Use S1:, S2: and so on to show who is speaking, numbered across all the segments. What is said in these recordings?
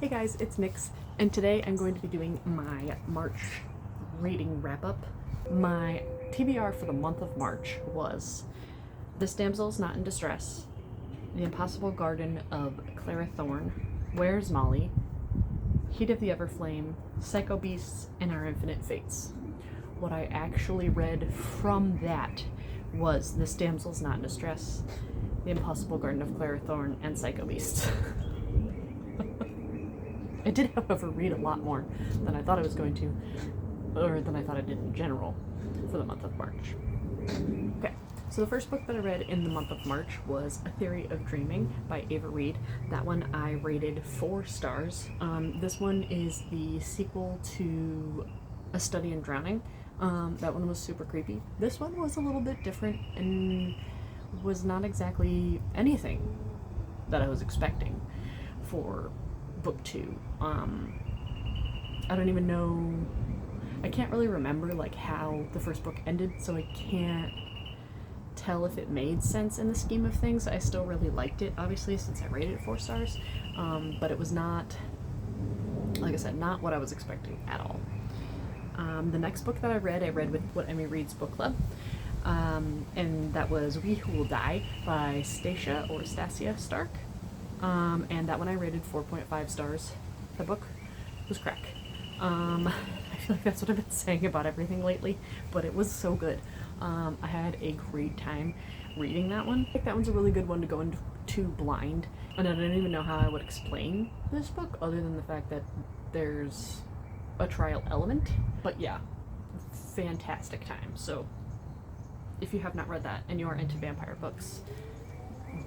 S1: Hey guys, it's Nyx, and today I'm going to be doing my March reading wrap-up. My TBR for the month of March was This Damsel's Not in Distress, The Impossible Garden of Clara Thorne, Where's Molly, Heat of the Everflame, Psycho Beasts, and Our Infinite Fates. What I actually read from that was This Damsel's Not in Distress, The Impossible Garden of Clara Thorne, and Psycho Beasts. I did, however, read a lot more than I thought I was going to, or than I thought I did in general, for the month of March. Okay, so the first book that I read in the month of March was A Theory of Dreaming by Ava Reid. That one I rated 4 stars. This one is the sequel to A Study in Drowning. That one was super creepy. This one was a little bit different and was not exactly anything that I was expecting for book 2. I don't even know, I can't really remember like how the first book ended, so I can't tell if it made sense in the scheme of things. I still really liked it, obviously, since I rated it 4 stars, but it was not, like I said, not what I was expecting at all. The next book that I read with What Emmy Reads Book Club, and that was We Who Will Die by Stacia Stark. And that one I rated 4.5 stars. The book was crack. I feel like that's what I've been saying about everything lately, but it was so good. I had a great time reading that one. I think that one's a really good one to go into blind, and I don't even know how I would explain this book other than the fact that there's a trial element. But yeah, fantastic time. So if you have not read that and you are into vampire books,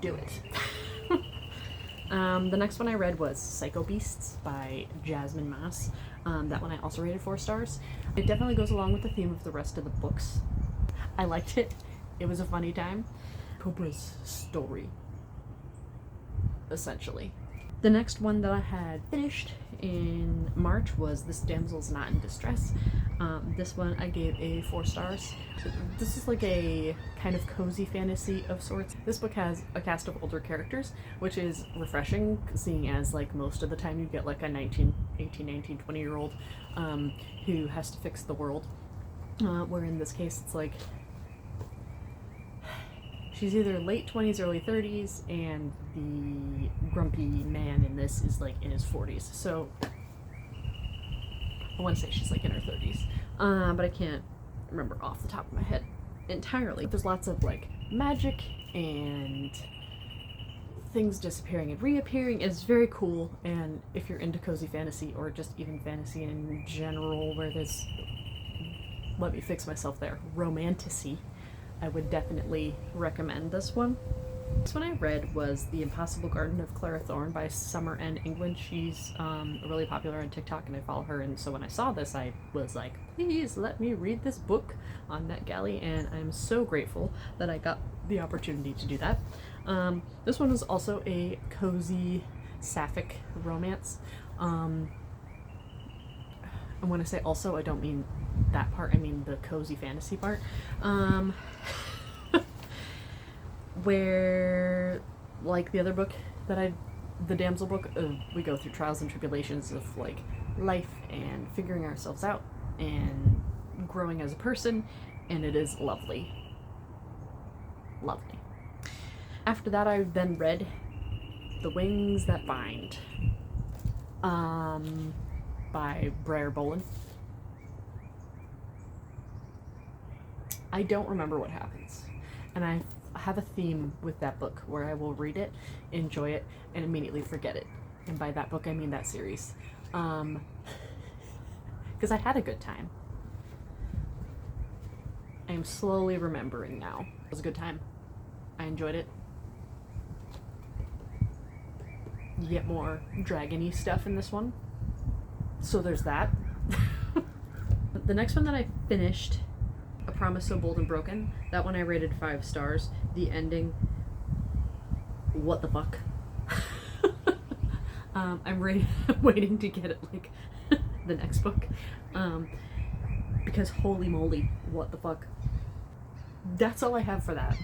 S1: do it. The next one I read was Psycho Beasts by Jasmine Maas. That one I also rated 4 stars. It definitely goes along with the theme of the rest of the books. I liked it. It was a funny time. Cobra's story, essentially. The next one that I had finished in March was This Damsel's Not in Distress. This one I gave a 4 stars. This is like a kind of cozy fantasy of sorts. This book has a cast of older characters, which is refreshing, seeing as like most of the time you get like a 18, 19, 20-year-old who has to fix the world. Where in this case it's like she's either late 20s, early 30s, and the grumpy man in this is like in his 40s. So I want to say she's like in her 30s, but I can't remember off the top of my head entirely. There's lots of like magic and things disappearing and reappearing. It's very cool, and if you're into cozy fantasy or just even fantasy in general where there's, let me fix myself there, romantasy, I would definitely recommend this one. This one I read was The Impossible Garden of Clara Thorne by Summer N. England. She's really popular on TikTok and I follow her, and so when I saw this I was like, please let me read this book on NetGalley, and I'm so grateful that I got the opportunity to do that. This one was also a cozy sapphic romance. And when I say also, I don't mean that part, I mean the cozy fantasy part. Where, like the other book that the Damsel book, we go through trials and tribulations of like life and figuring ourselves out and growing as a person, and it is lovely. Lovely. After that, I then read The Wings That Bind by Brer Bolin. I don't remember what happens, and I have a theme with that book where I will read it, enjoy it, and immediately forget it. And by that book I mean that series, because I had a good time. I am slowly remembering now. It was a good time. I enjoyed it. You get more dragon-y stuff in this one, so there's that. The next one that I finished, A Promise So Bold and Broken. That one I rated 5 stars. The ending, what the fuck? I'm waiting to get it like the next book, because holy moly, what the fuck. That's all I have for that.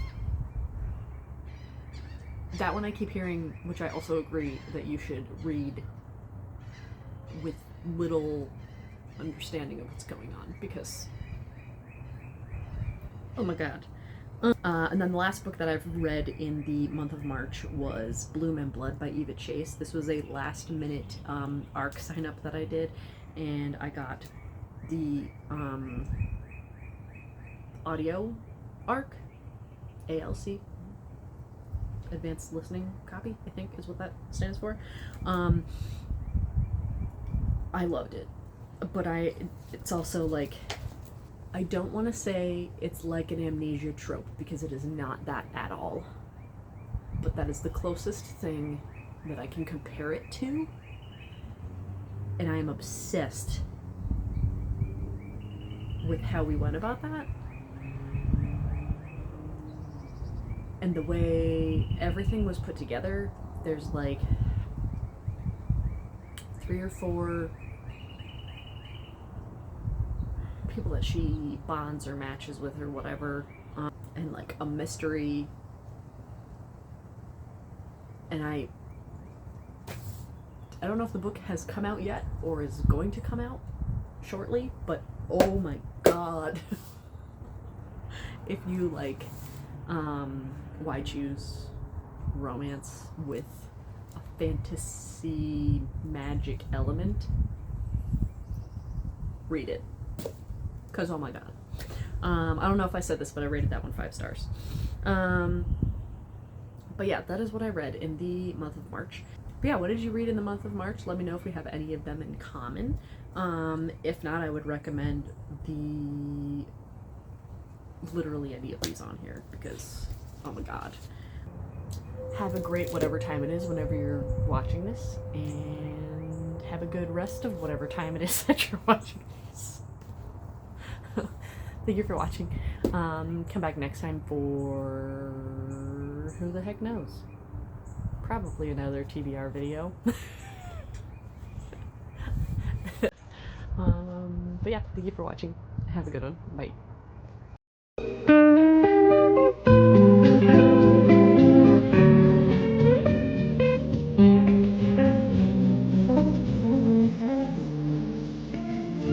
S1: That one I keep hearing, which I also agree that you should read little understanding of what's going on, because oh my god. And then the last book that I've read in the month of March was Bloom and Blood by Eva Chase. This was a last minute ARC sign up that I did, and I got the audio ARC, ALC, Advanced Listening Copy, I think is what that stands for. I loved it, but it's also like, I don't want to say it's like an Amnesia trope, because it is not that at all. But that is the closest thing that I can compare it to. And I am obsessed with how we went about that. And the way everything was put together. There's like 3 or 4 people that she bonds or matches with or whatever, and like a mystery. And I don't know if the book has come out yet or is going to come out shortly, but oh my god. If you like why choose romance with a fantasy magic element, read it. Because, oh my god. I don't know if I said this, but I rated that one 5 stars. But yeah, that is what I read in the month of March. But yeah, what did you read in the month of March? Let me know if we have any of them in common. If not, I would recommend literally any of these on here, because, oh my god. Have a great whatever time it is whenever you're watching this, and have a good rest of whatever time it is that you're watching this. Thank you for watching. Come back next time for who the heck knows? Probably another TBR video. But yeah, thank you for watching. Have a good one. Bye.